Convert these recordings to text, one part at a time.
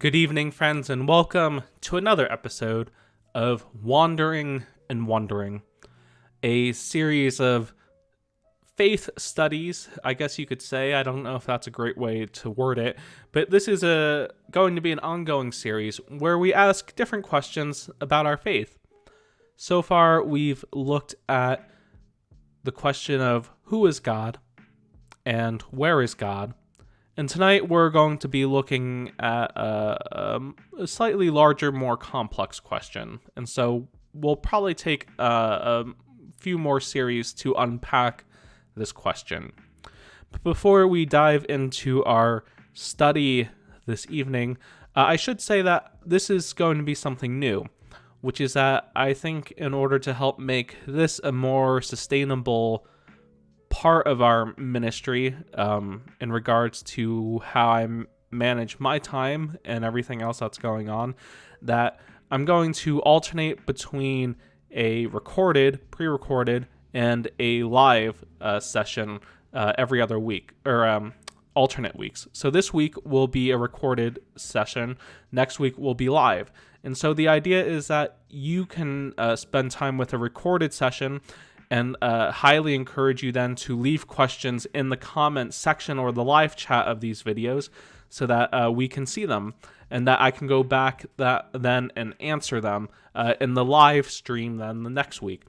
Good evening, friends, and welcome to another episode of Wandering and Wondering, a series of faith studies, I guess you could say. I don't know if that's a great way to word it, but this is going to be an ongoing series where we ask different questions about our faith. So far, we've looked at the question of who is God and where is God. And tonight we're going to be looking at a slightly larger, more complex question. And so we'll probably take a few more series to unpack this question. But before we dive into our study this evening, I should say that this is going to be something new, which is that I think in order to help make this a more sustainable part of our ministry in regards to how I manage my time and everything else that's going on, that I'm going to alternate between a pre-recorded, and a live session every other week, or alternate weeks. So this week will be a recorded session, next week will be live. And so the idea is that you can spend time with a recorded session, and highly encourage you then to leave questions in the comment section or the live chat of these videos so that we can see them and that I can go back then and answer them in the live stream then the next week.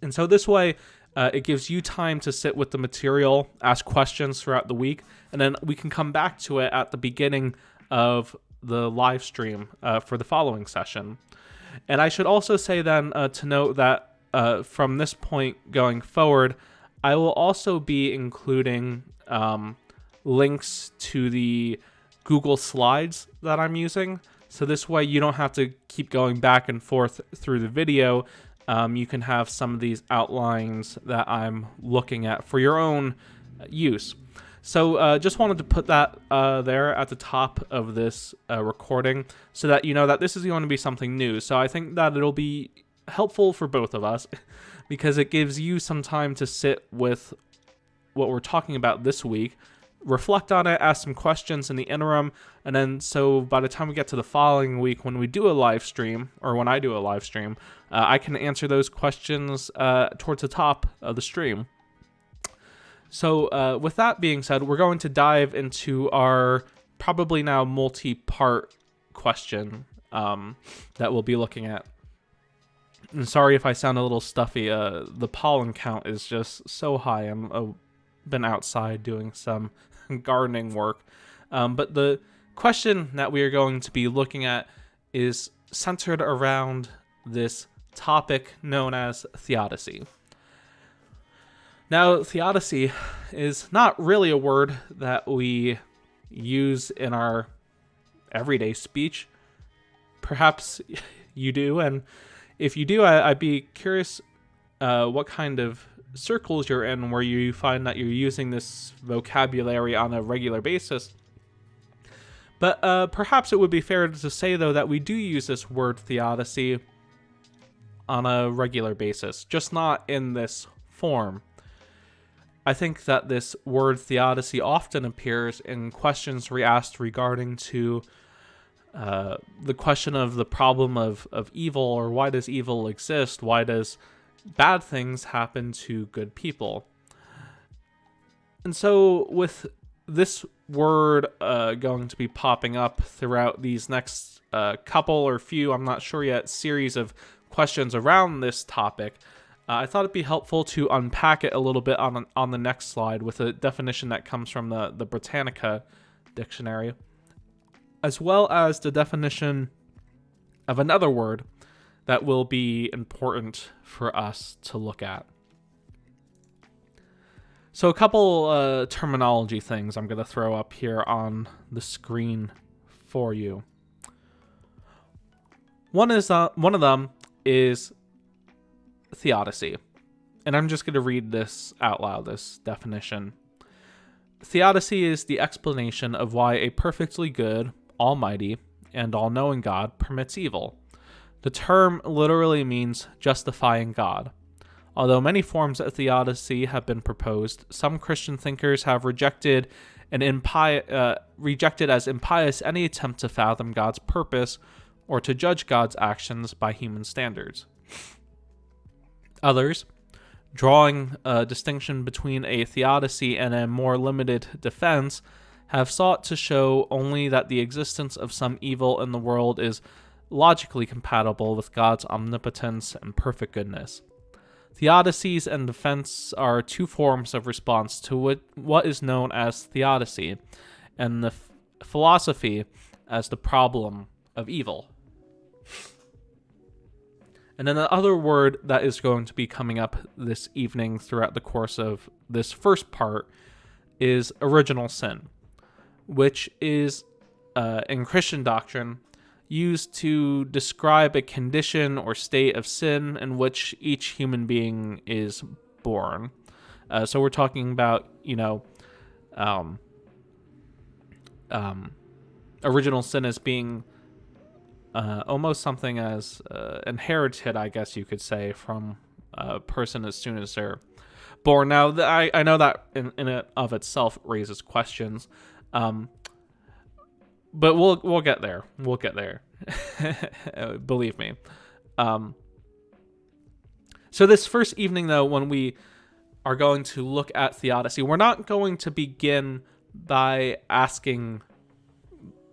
And so this way, it gives you time to sit with the material, ask questions throughout the week, and then we can come back to it at the beginning of the live stream for the following session. And I should also say then to note that from this point going forward, I will also be including links to the Google Slides that I'm using. So this way you don't have to keep going back and forth through the video. You can have some of these outlines that I'm looking at for your own use. So just wanted to put that there at the top of this recording so that you know that this is going to be something new. So I think that it'll be helpful for both of us because it gives you some time to sit with what we're talking about this week, reflect on it, ask some questions in the interim, and then so by the time we get to the following week when we do a live stream, or when I do a live stream, I can answer those questions towards the top of the stream. So with that being said, we're going to dive into our probably now multi-part question that we'll be looking at. And sorry if I sound a little stuffy. The pollen count is just so high. I've been outside doing some gardening work. But the question that we are going to be looking at is centered around this topic known as theodicy. Now, theodicy is not really a word that we use in our everyday speech. Perhaps you do, and if you do, I'd be curious what kind of circles you're in where you find that you're using this vocabulary on a regular basis. But perhaps it would be fair to say, though, that we do use this word theodicy on a regular basis, just not in this form. I think that this word theodicy often appears in questions we asked regarding to the question of the problem of evil, or why does evil exist? Why does bad things happen to good people? And so with this word going to be popping up throughout these next couple or few, I'm not sure yet, series of questions around this topic, I thought it'd be helpful to unpack it a little bit on the next slide with a definition that comes from the Britannica dictionary, as well as the definition of another word that will be important for us to look at. So a couple terminology things I'm going to throw up here on the screen for you. One of them is theodicy, and I'm just going to read this out loud, this definition. Theodicy is the explanation of why a perfectly good, almighty, and all-knowing God permits evil. The term literally means justifying God. Although many forms of theodicy have been proposed, some Christian thinkers have rejected rejected as impious any attempt to fathom God's purpose or to judge God's actions by human standards. Others, drawing a distinction between a theodicy and a more limited defense, have sought to show only that the existence of some evil in the world is logically compatible with God's omnipotence and perfect goodness. Theodicies and defense are two forms of response to what is known as theodicy, and the philosophy as the problem of evil. And then the other word that is going to be coming up this evening throughout the course of this first part is original sin, which is, in Christian doctrine, used to describe a condition or state of sin in which each human being is born. So we're talking about, original sin as being almost something as inherited, I guess you could say, from a person as soon as they're born. Now, I know that in and of itself raises questions, but we'll get there. We'll get there. Believe me. So this first evening, though, when we are going to look at theodicy, we're not going to begin by asking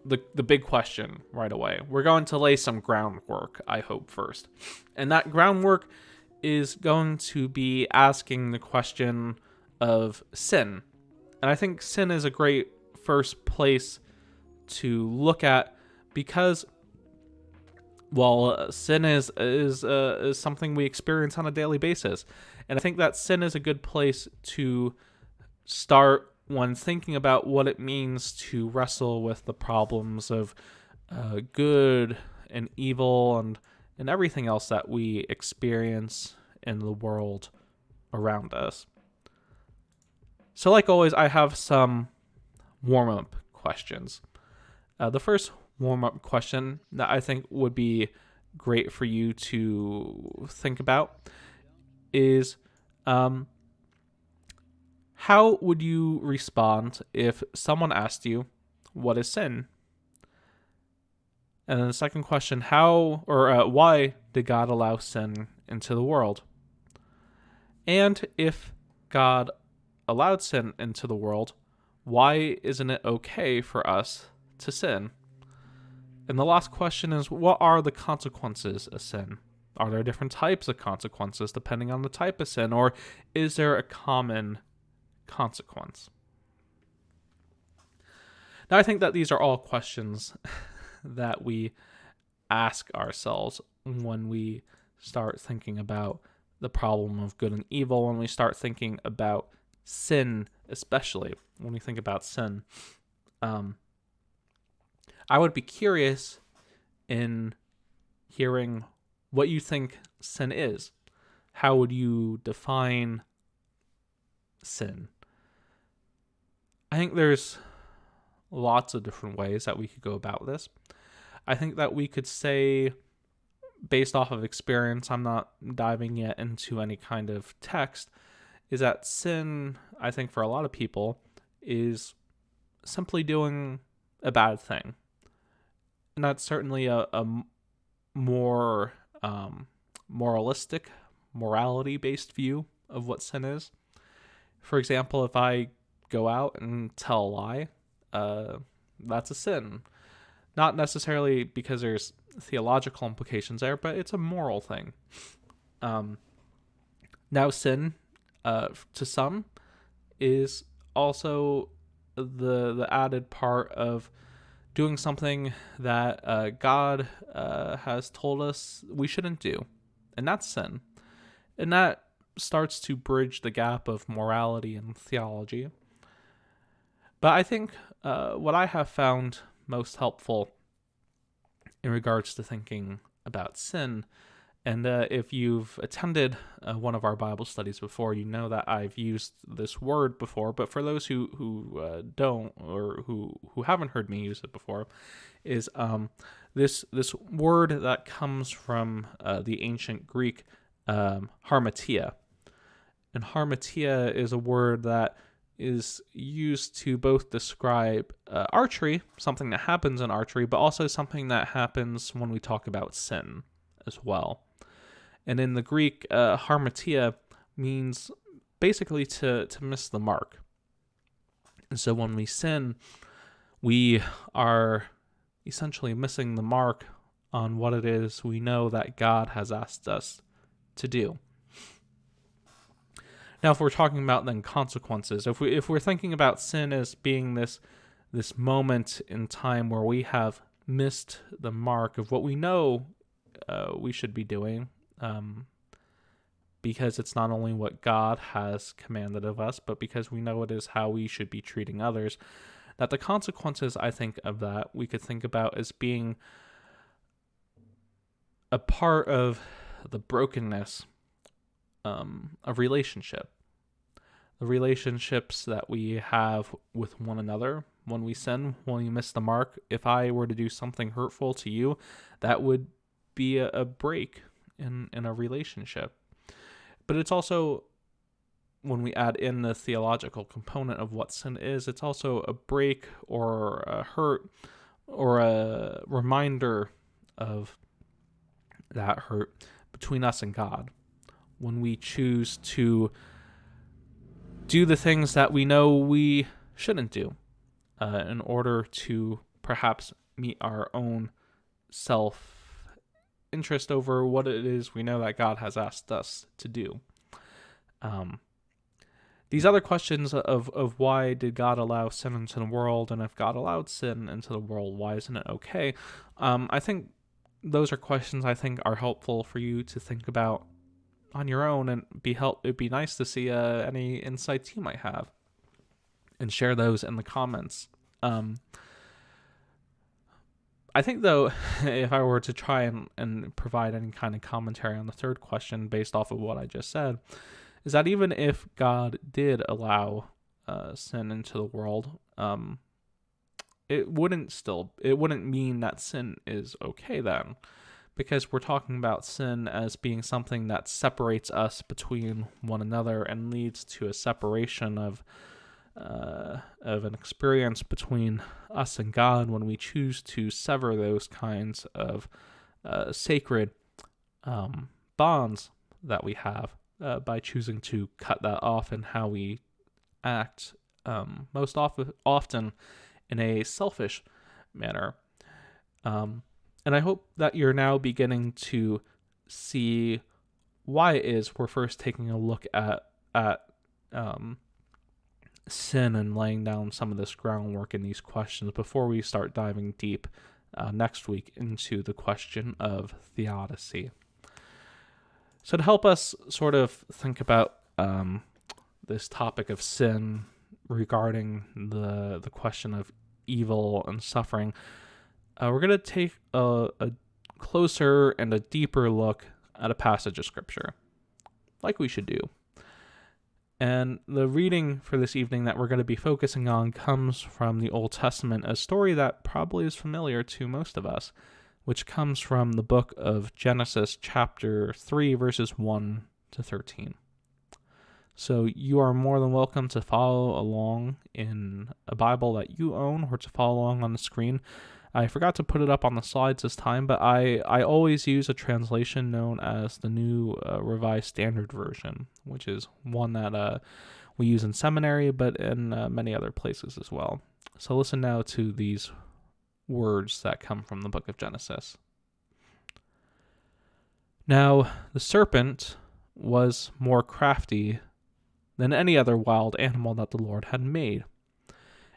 the big question right away. We're going to lay some groundwork, I hope, first. And that groundwork is going to be asking the question of sin. And I think sin is a great first place to look at because, well, sin is something we experience on a daily basis. And I think that sin is a good place to start when thinking about what it means to wrestle with the problems of good and evil and everything else that we experience in the world around us. So like always, I have some warm-up questions. The first warm-up question that I think would be great for you to think about is, how would you respond if someone asked you, what is sin? And then the second question, why did God allow sin into the world? And if God allowed sin into the world, why isn't it okay for us to sin? And the last question is, what are the consequences of sin? Are there different types of consequences depending on the type of sin, or is there a common consequence? Now, I think that these are all questions that we ask ourselves when we start thinking about the problem of good and evil, when we start thinking about sin, especially when we think about sin. I would be curious in hearing what you think sin is. How would you define sin? I think there's lots of different ways that we could go about this. I think that we could say, based off of experience, I'm not diving yet into any kind of text, is that sin, I think for a lot of people, is simply doing a bad thing. And that's certainly a more moralistic, morality-based view of what sin is. For example, if I go out and tell a lie, that's a sin. Not necessarily because there's theological implications there, but it's a moral thing. Now, sin, to some, is also the added part of doing something that God has told us we shouldn't do, and that's sin. And that starts to bridge the gap of morality and theology. But I think what I have found most helpful in regards to thinking about sin, and if you've attended one of our Bible studies before, you know that I've used this word before, but for those who don't, or who haven't heard me use it before, is this word that comes from the ancient Greek, harmatia. And harmatia is a word that is used to both describe archery, something that happens in archery, but also something that happens when we talk about sin as well. And in the Greek, harmatia means basically to miss the mark. And so when we sin, we are essentially missing the mark on what it is we know that God has asked us to do. Now, if we're talking about then consequences, if we're thinking about sin as being this moment in time where we have missed the mark of what we know we should be doing, because it's not only what God has commanded of us, but because we know it is how we should be treating others, that the consequences, I think, of that we could think about as being a part of the brokenness of relationship. The relationships that we have with one another when we sin, when we miss the mark. If I were to do something hurtful to you, that would be a break in a relationship. But it's also, when we add in the theological component of what sin is, it's also a break or a hurt or a reminder of that hurt between us and God. When we choose to do the things that we know we shouldn't do in order to perhaps meet our own self-interest over what it is we know that God has asked us to do. These other questions of why did God allow sin into the world, and if God allowed sin into the world, why isn't it okay? I think those are questions I think are helpful for you to think about on your own, and it'd be nice to see any insights you might have, and share those in the comments. I think, though, if I were to try and provide any kind of commentary on the third question based off of what I just said, is that even if God did allow sin into the world, it wouldn't mean that sin is okay then, because we're talking about sin as being something that separates us between one another and leads to a separation of an experience between us and God when we choose to sever those kinds of sacred bonds that we have by choosing to cut that off in how we act, most often in a selfish manner. And I hope that you're now beginning to see why it is we're first taking a look at sin and laying down some of this groundwork in these questions before we start diving deep next week into the question of theodicy. So to help us sort of think about this topic of sin regarding the question of evil and suffering, we're going to take a closer and a deeper look at a passage of Scripture, like we should do. And the reading for this evening that we're going to be focusing on comes from the Old Testament, a story that probably is familiar to most of us, which comes from the book of Genesis, chapter 3, verses 1 to 13. So you are more than welcome to follow along in a Bible that you own, or to follow along on the screen. I forgot to put it up on the slides this time, but I always use a translation known as the New Revised Standard Version, which is one that we use in seminary, but in many other places as well. So listen now to these words that come from the book of Genesis. Now the serpent was more crafty than any other wild animal that the Lord had made.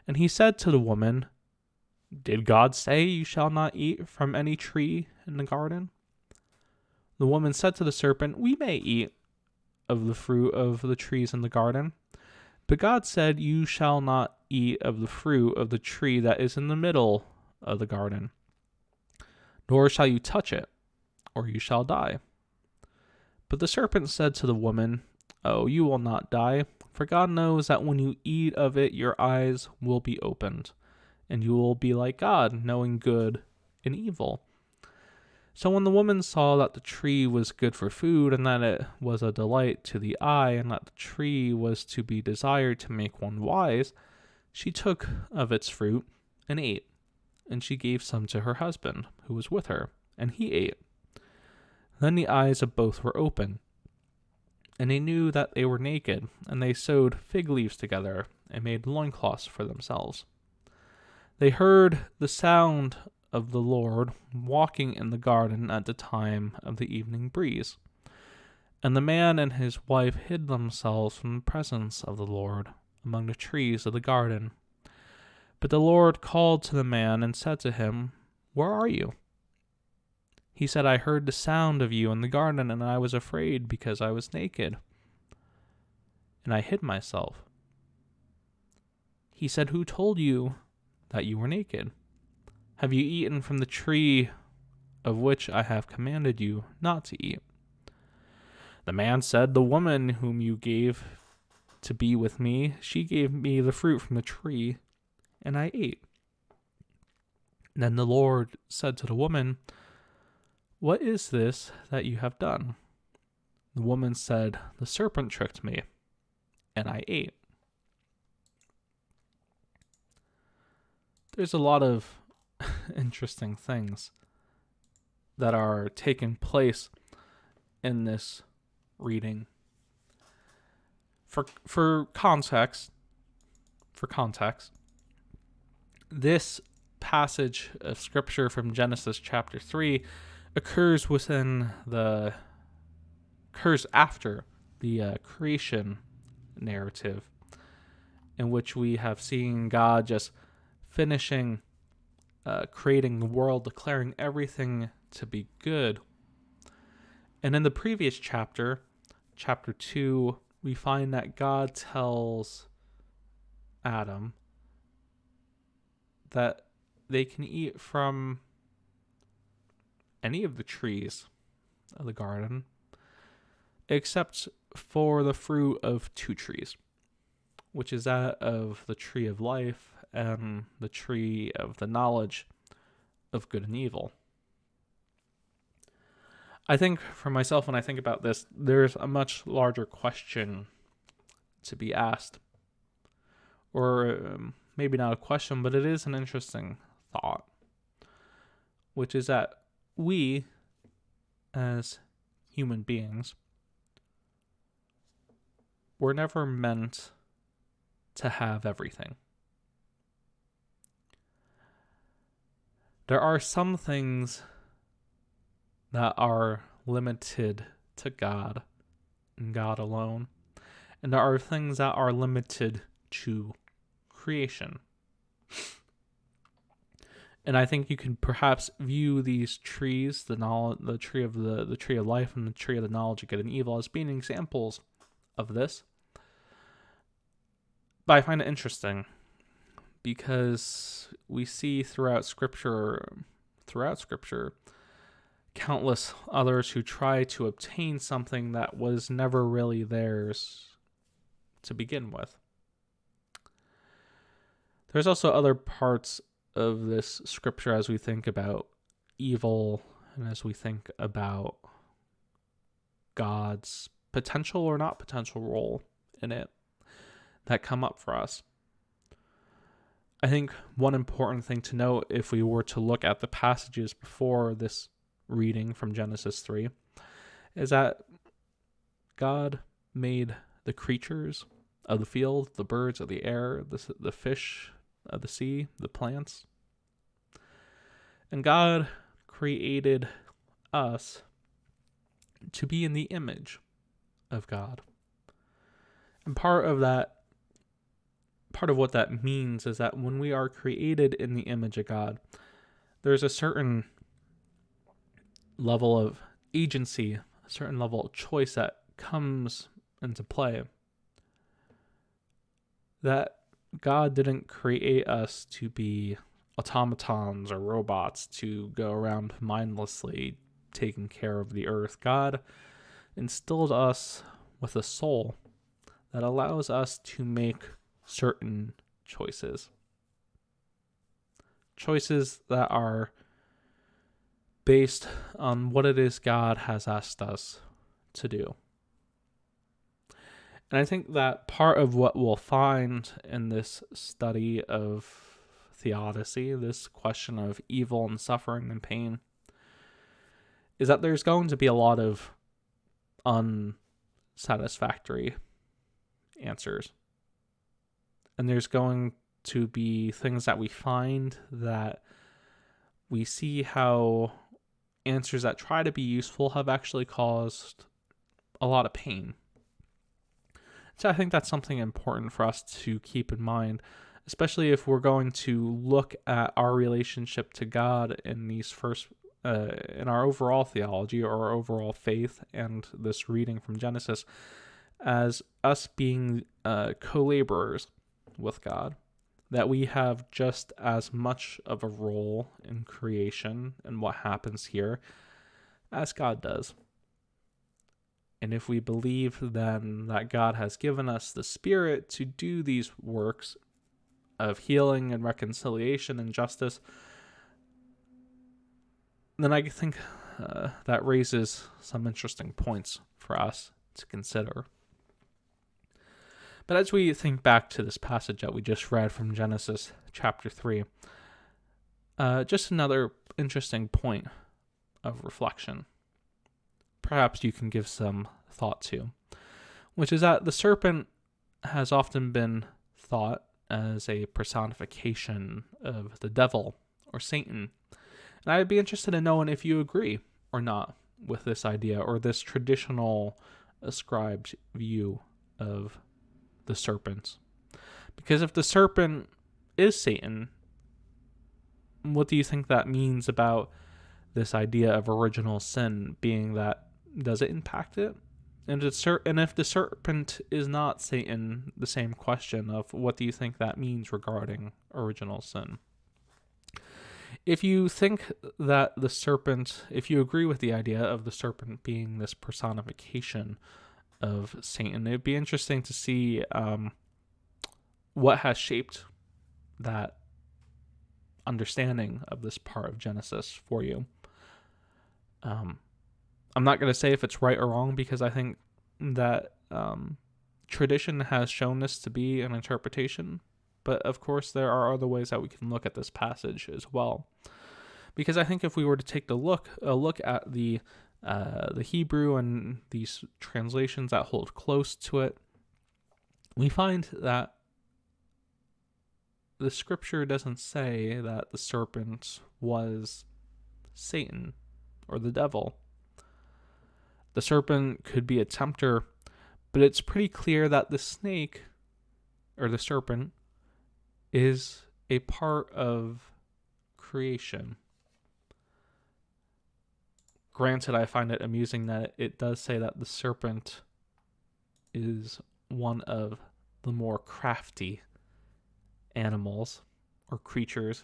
And he said to the woman, "Did God say you shall not eat from any tree in the garden?" The woman said to the serpent, "We may eat of the fruit of the trees in the garden. But God said, you shall not eat of the fruit of the tree that is in the middle of the garden, nor shall you touch it, or you shall die." But the serpent said to the woman, "Oh, you will not die, for God knows that when you eat of it, your eyes will be opened, and you will be like God, knowing good and evil." So when the woman saw that the tree was good for food, and that it was a delight to the eye, and that the tree was to be desired to make one wise, she took of its fruit and ate. And she gave some to her husband, who was with her, and he ate. Then the eyes of both were open, and they knew that they were naked, and they sewed fig leaves together, and made loincloths for themselves. They heard the sound of the Lord walking in the garden at the time of the evening breeze. And the man and his wife hid themselves from the presence of the Lord among the trees of the garden. But the Lord called to the man and said to him, "Where are you?" He said, "I heard the sound of you in the garden, and I was afraid because I was naked, and I hid myself." He said, "Who told you that you were naked? Have you eaten from the tree of which I have commanded you not to eat?" The man said, "The woman whom you gave to be with me, she gave me the fruit from the tree, and I ate." Then the Lord said to the woman, "What is this that you have done?" The woman said, "The serpent tricked me, and I ate." There's a lot of interesting things that are taking place in this reading. For context, this passage of scripture from Genesis chapter 3 occurs after the creation narrative, in which we have seen God just finishing creating the world, declaring everything to be good. And in the previous chapter, chapter 2, we find that God tells Adam that they can eat from any of the trees of the garden, except for the fruit of two trees, which is that of the tree of life and the tree of the knowledge of good and evil. I think for myself, when I think about this, there's a much larger question to be asked. Or maybe not a question, but it is an interesting thought, which is that we, as human beings, were never meant to have everything. There are some things that are limited to God and God alone, and there are things that are limited to creation. And I think you can perhaps view these trees, the tree of the tree of life and the tree of the knowledge of good and evil, as being examples of this. But I find it interesting because we see throughout scripture, countless others who try to obtain something that was never really theirs to begin with. There's also other parts of this scripture as we think about evil and as we think about God's potential or not potential role in it that come up for us. I think one important thing to note, if we were to look at the passages before this reading from Genesis 3, is that God made the creatures of the field, the birds of the air, the fish of the sea, the plants. And God created us to be in the image of God. And part of what that means is that when we are created in the image of God, there's a certain level of agency, a certain level of choice that comes into play. That God didn't create us to be automatons or robots to go around mindlessly taking care of the earth. God instilled us with a soul that allows us to make certain choices. Choices that are based on what it is God has asked us to do. And I think that part of what we'll find in this study of theodicy, this question of evil and suffering and pain, is that there's going to be a lot of unsatisfactory answers. And there's going to be things that we find that we see how answers that try to be useful have actually caused a lot of pain. So I think that's something important for us to keep in mind, especially if we're going to look at our relationship to God in these first, in our overall theology or our overall faith and this reading from Genesis, as us being co-laborers with God, that we have just as much of a role in creation and what happens here as God does. And if we believe then that God has given us the Spirit to do these works of healing and reconciliation and justice, then I think that raises some interesting points for us to consider. But as we think back to this passage that we just read from Genesis chapter 3, just another interesting point of reflection. Perhaps you can give some thought to, which is that the serpent has often been thought as a personification of the devil or Satan. And I'd be interested in knowing if you agree or not with this idea or this traditional ascribed view of the serpent. Because if the serpent is Satan, what do you think that means about this idea of original sin being that, does it impact it? And if the serpent is not Satan, the same question of what do you think that means regarding original sin? If you think that the serpent, if you agree with the idea of the serpent being this personification of Satan, it'd be interesting to see what has shaped that understanding of this part of Genesis for you. I'm not going to say if it's right or wrong, because I think that tradition has shown this to be an interpretation. But of course, there are other ways that we can look at this passage as well. Because I think if we were to take a look at the Hebrew and these translations that hold close to it, we find that the scripture doesn't say that the serpent was Satan or the devil. The serpent could be a tempter, but it's pretty clear that the snake, or the serpent, is a part of creation. Granted, I find it amusing that it does say that the serpent is one of the more crafty animals or creatures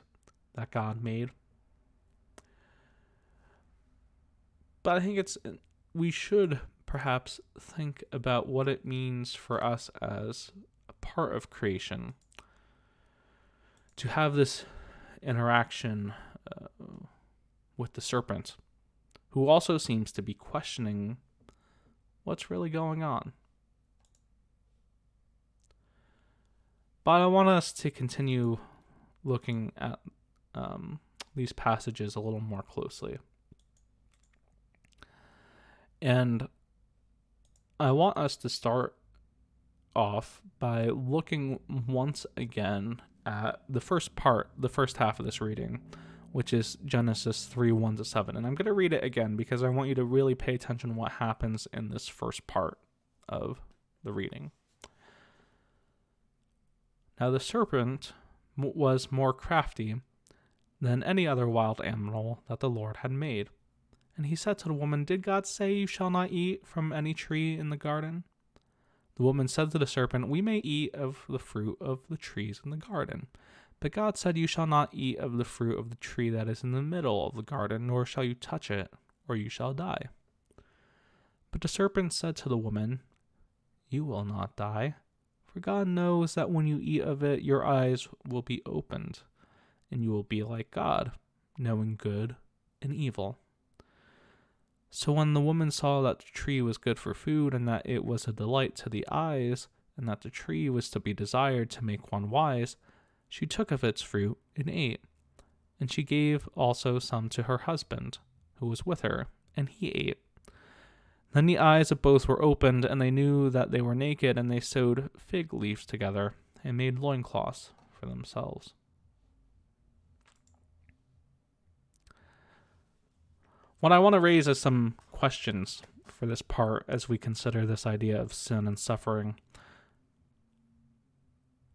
that God made. But I think we should perhaps think about what it means for us as a part of creation to have this interaction with the serpent, who also seems to be questioning what's really going on. But I want us to continue looking at these passages a little more closely. And I want us to start off by looking once again at the first half of this reading, which is Genesis 3:1-7. And I'm going to read it again because I want you to really pay attention to what happens in this first part of the reading. Now the serpent was more crafty than any other wild animal that the Lord had made. And he said to the woman, "Did God say you shall not eat from any tree in the garden?" The woman said to the serpent, "We may eat of the fruit of the trees in the garden. But God said, you shall not eat of the fruit of the tree that is in the middle of the garden, nor shall you touch it, or you shall die." But the serpent said to the woman, "You will not die, for God knows that when you eat of it, your eyes will be opened, and you will be like God, knowing good and evil." So when the woman saw that the tree was good for food, and that it was a delight to the eyes, and that the tree was to be desired to make one wise, she took of its fruit and ate. And she gave also some to her husband, who was with her, and he ate. Then the eyes of both were opened, and they knew that they were naked, and they sewed fig leaves together, and made loincloths for themselves. What I want to raise is some questions for this part as we consider this idea of sin and suffering,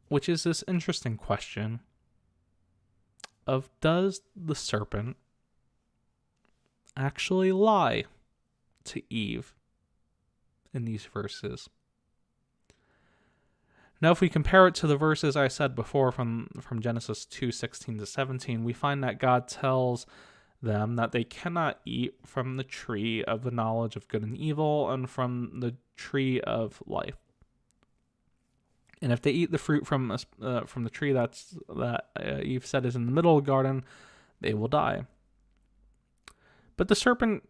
which is this interesting question of, does the serpent actually lie to Eve in these verses? Now, if we compare it to the verses I said before from Genesis 2:16 to 17, we find that God tells them that they cannot eat from the tree of the knowledge of good and evil and from the tree of life. And if they eat the fruit from the tree that Eve said is in the middle of the garden, they will die. But the serpent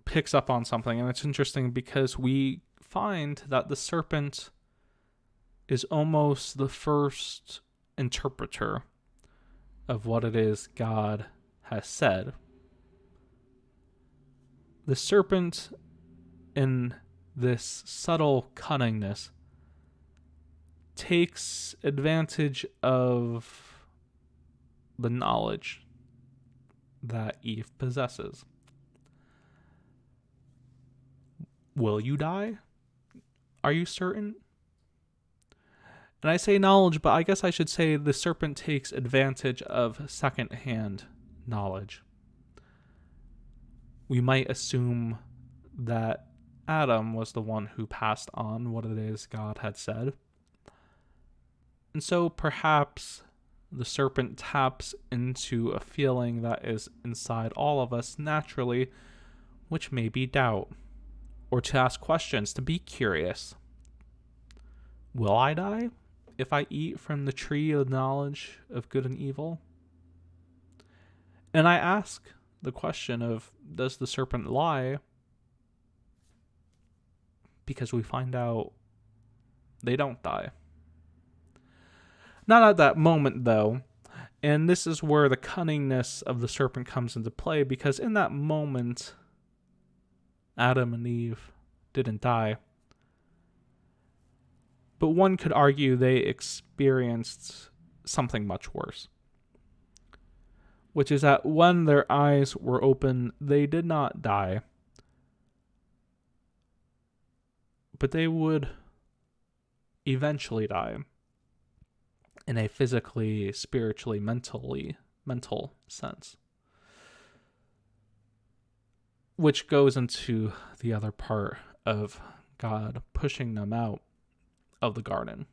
picks up on something, and it's interesting because we find that the serpent is almost the first interpreter of what it is God has said. The serpent, in this subtle cunningness, takes advantage of the knowledge that Eve possesses. Will you die? Are you certain? And I say knowledge, but I guess I should say the serpent takes advantage of second-hand knowledge. We might assume that Adam was the one who passed on what it is God had said. And so perhaps the serpent taps into a feeling that is inside all of us naturally, which may be doubt, or to ask questions, to be curious. Will I die if I eat from the tree of knowledge of good and evil? And I ask the question of, does the serpent lie? Because we find out they don't die. Not at that moment, though. And this is where the cunningness of the serpent comes into play, because in that moment, Adam and Eve didn't die. But one could argue they experienced something much worse, which is that when their eyes were open, they did not die, but they would eventually die in a physically, spiritually, mental sense. Which goes into the other part of God pushing them out of the garden.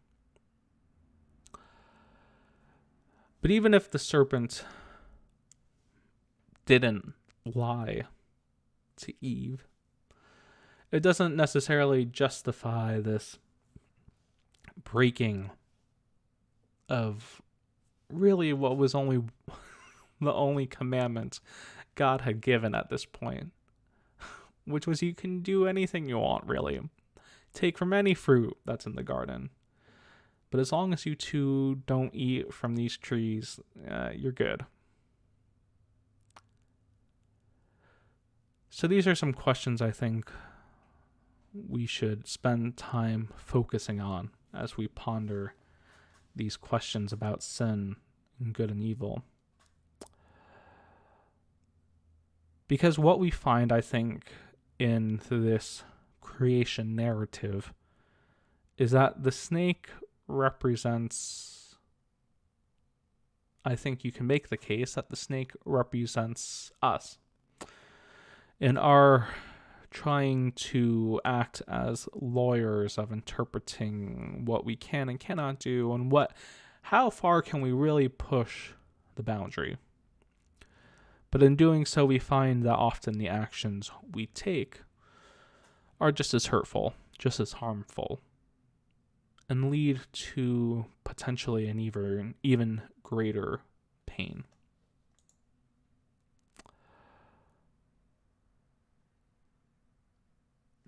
But even if the serpent didn't lie to Eve, it doesn't necessarily justify this breaking of really what was only the only commandment God had given at this point, which was you can do anything you want, really. Take from any fruit that's in the garden. But as long as you two don't eat from these trees, you're good. So these are some questions I think we should spend time focusing on as we ponder these questions about sin and good and evil. Because what we find, I think, in this creation narrative is that the snake represents, I think you can make the case that the snake represents us in our trying to act as lawyers of interpreting what we can and cannot do, and how far can we really push the boundary. But in doing so, we find that often the actions we take are just as hurtful, just as harmful, and lead to potentially an even greater pain.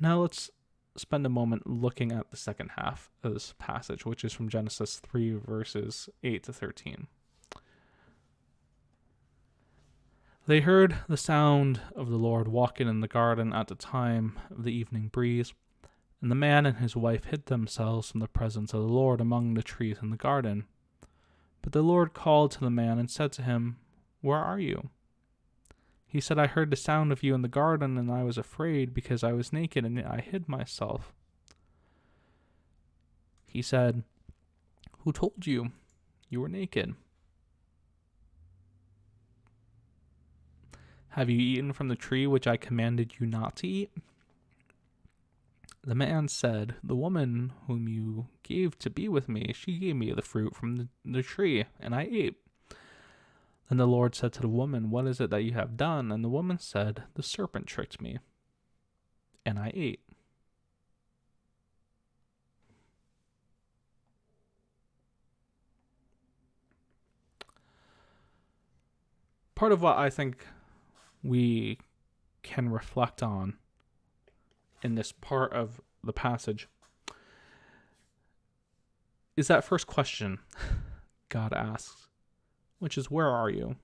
Now let's spend a moment looking at the second half of this passage, which is from Genesis 3, verses 8 to 13. They heard the sound of the Lord walking in the garden at the time of the evening breeze, and the man and his wife hid themselves from the presence of the Lord among the trees in the garden. But the Lord called to the man and said to him, "Where are you?" He said, "I heard the sound of you in the garden, and I was afraid because I was naked and I hid myself." He said, "Who told you you were naked? Have you eaten from the tree which I commanded you not to eat?" The man said, "The woman whom you gave to be with me, she gave me the fruit from the tree, and I ate." Then the Lord said to the woman, "What is it that you have done?" And the woman said, "The serpent tricked me, and I ate." Part of what I think we can reflect on in this part of the passage is that first question God asks, which is, "Where are you?"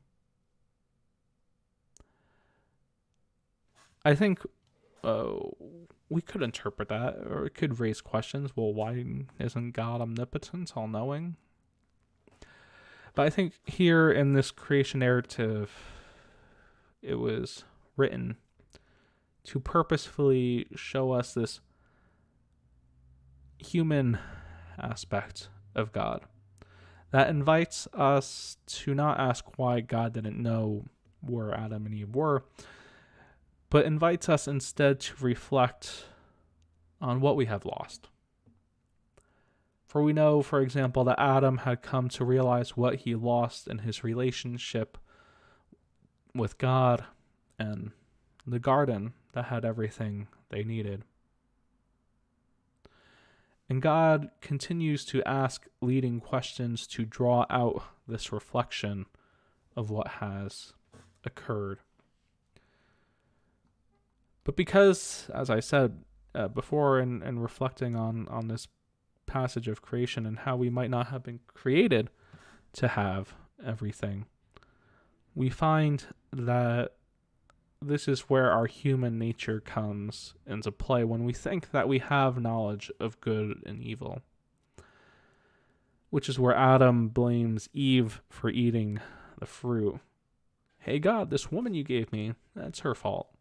I think we could interpret that, or it could raise questions. Well, why isn't God omnipotent, all-knowing? But I think here in this creation narrative, it was written to purposefully show us this human aspect of God that invites us to not ask why God didn't know where Adam and Eve were, but invites us instead to reflect on what we have lost. For we know, for example, that Adam had come to realize what he lost in his relationship with God and the garden that had everything they needed. And God continues to ask leading questions to draw out this reflection of what has occurred. But because, as I said before, in reflecting on this passage of creation and how we might not have been created to have everything, we find that this is where our human nature comes into play when we think that we have knowledge of good and evil, which is where Adam blames Eve for eating the fruit. "Hey God, this woman you gave me, that's her fault."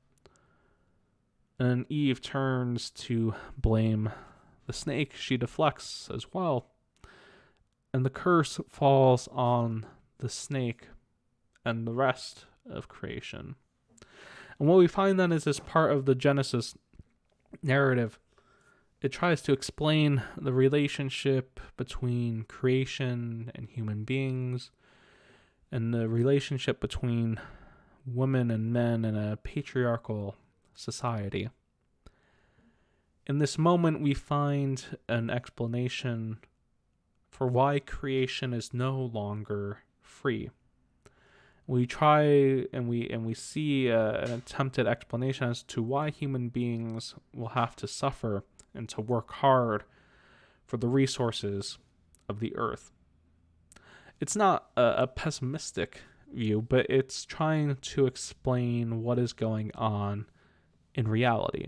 And Eve turns to blame the snake. She deflects as well. And the curse falls on the snake and the rest of creation. And what we find then is this part of the Genesis narrative. It tries to explain the relationship between creation and human beings, and the relationship between women and men in a patriarchal society. In this moment, we find an explanation for why creation is no longer free. We try and we see an attempted explanation as to why human beings will have to suffer and to work hard for the resources of the earth. It's not a pessimistic view, but it's trying to explain what is going on in reality.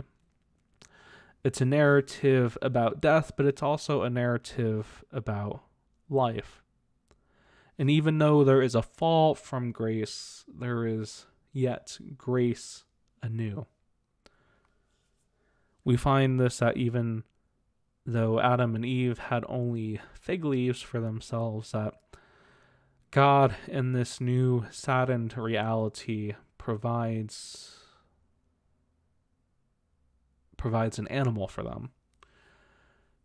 It's a narrative about death, but it's also a narrative about life. And even though there is a fall from grace, there is yet grace anew. We find this that even though Adam and Eve had only fig leaves for themselves, that God in this new saddened reality provides an animal for them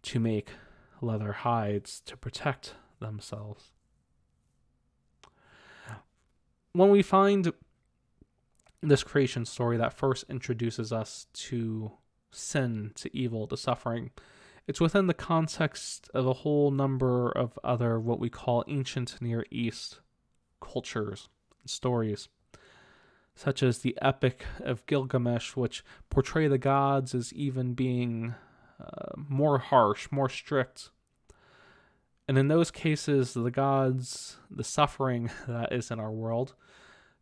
to make leather hides to protect themselves. When we find this creation story that first introduces us to sin, to evil, to suffering, it's within the context of a whole number of other what we call ancient Near East cultures and stories. such as the Epic of Gilgamesh, which portray the gods as even being more harsh, more strict. And in those cases, the gods, the suffering that is in our world,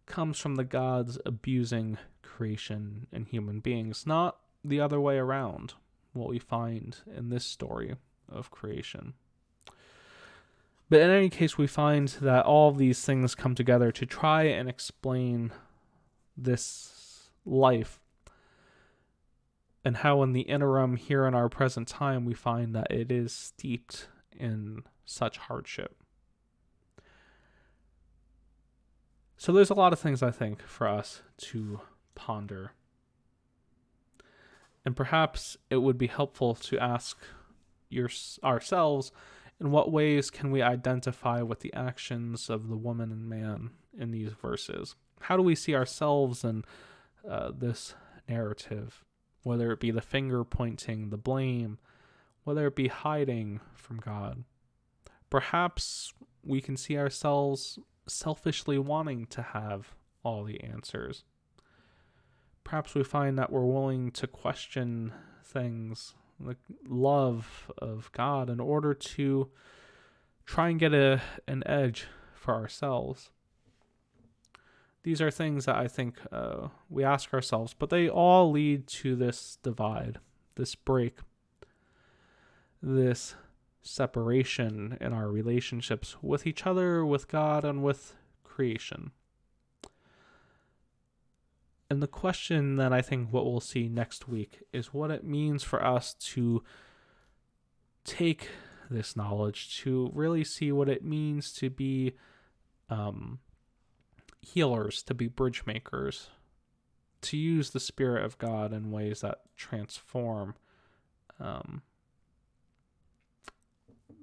comes from the gods abusing creation and human beings, not the other way around, what we find in this story of creation. But in any case, we find that all of these things come together to try and explain this life, and how in the interim here in our present time we find that it is steeped in such hardship. So there's a lot of things, I think, for us to ponder. And perhaps it would be helpful to ask ourselves, in what ways can we identify with the actions of the woman and man in these verses? How do we see ourselves in this narrative? Whether it be the finger pointing, the blame, whether it be hiding from God. Perhaps we can see ourselves selfishly wanting to have all the answers. Perhaps we find that we're willing to question things, the love of God, in order to try and get an edge for ourselves. These are things that I think we ask ourselves, but they all lead to this divide, this break, this separation in our relationships with each other, with God, and with creation. And the question that I think what we'll see next week is what it means for us to take this knowledge, to really see what it means to be healers, to be bridge makers, to use the Spirit of God in ways that transform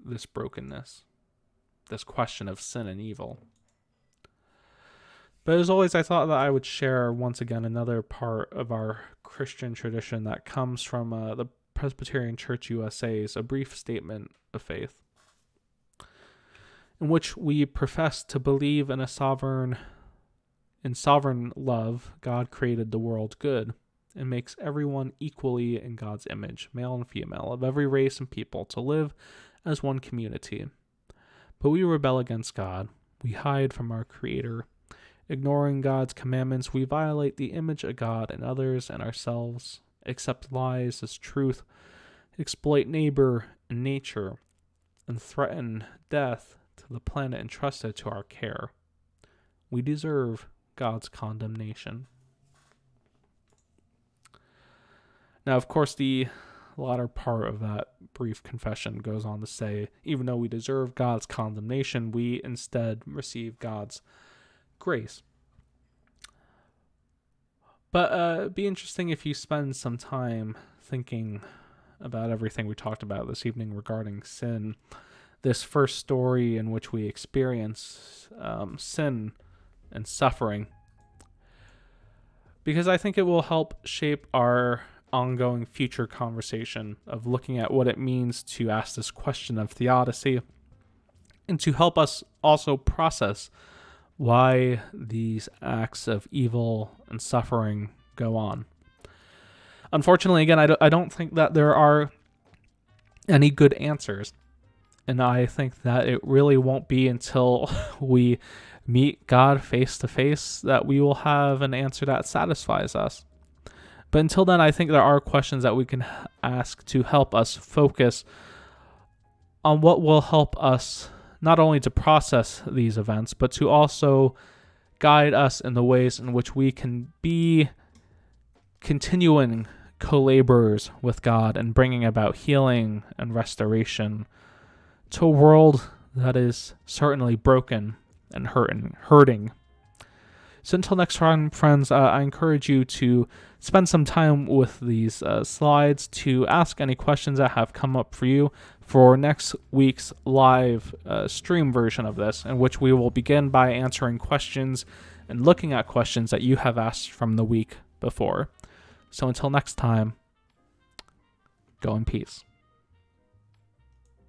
this brokenness, this question of sin and evil. But as always, I thought that I would share once again another part of our Christian tradition that comes from the Presbyterian Church USA's A Brief Statement of Faith, in which we profess to believe in sovereign love. God created the world good and makes everyone equally in God's image, male and female, of every race and people, to live as one community. But we rebel against God. We hide from our Creator. Ignoring God's commandments, we violate the image of God in others and ourselves, accept lies as truth, exploit neighbor and nature, and threaten death to the planet entrusted to our care. We deserve God's condemnation. Now, of course, the latter part of that brief confession goes on to say, even though we deserve God's condemnation, we instead receive God's grace. But it'd be interesting if you spend some time thinking about everything we talked about this evening regarding sin, this first story in which we experience sin and suffering, because I think it will help shape our ongoing future conversation of looking at what it means to ask this question of theodicy, and to help us also process why these acts of evil and suffering go on. Unfortunately, again, I don't think that there are any good answers, and I think that it really won't be until we meet God face to face that we will have an answer that satisfies us. But until then, I think there are questions that we can ask to help us focus on what will help us not only to process these events, but to also guide us in the ways in which we can be continuing co-laborers with God and bringing about healing and restoration to a world that is certainly broken and hurting. So until next time, friends, I encourage you to spend some time with these slides, to ask any questions that have come up for you for next week's live stream version of this, in which we will begin by answering questions and looking at questions that you have asked from the week before. So until next time, go in peace.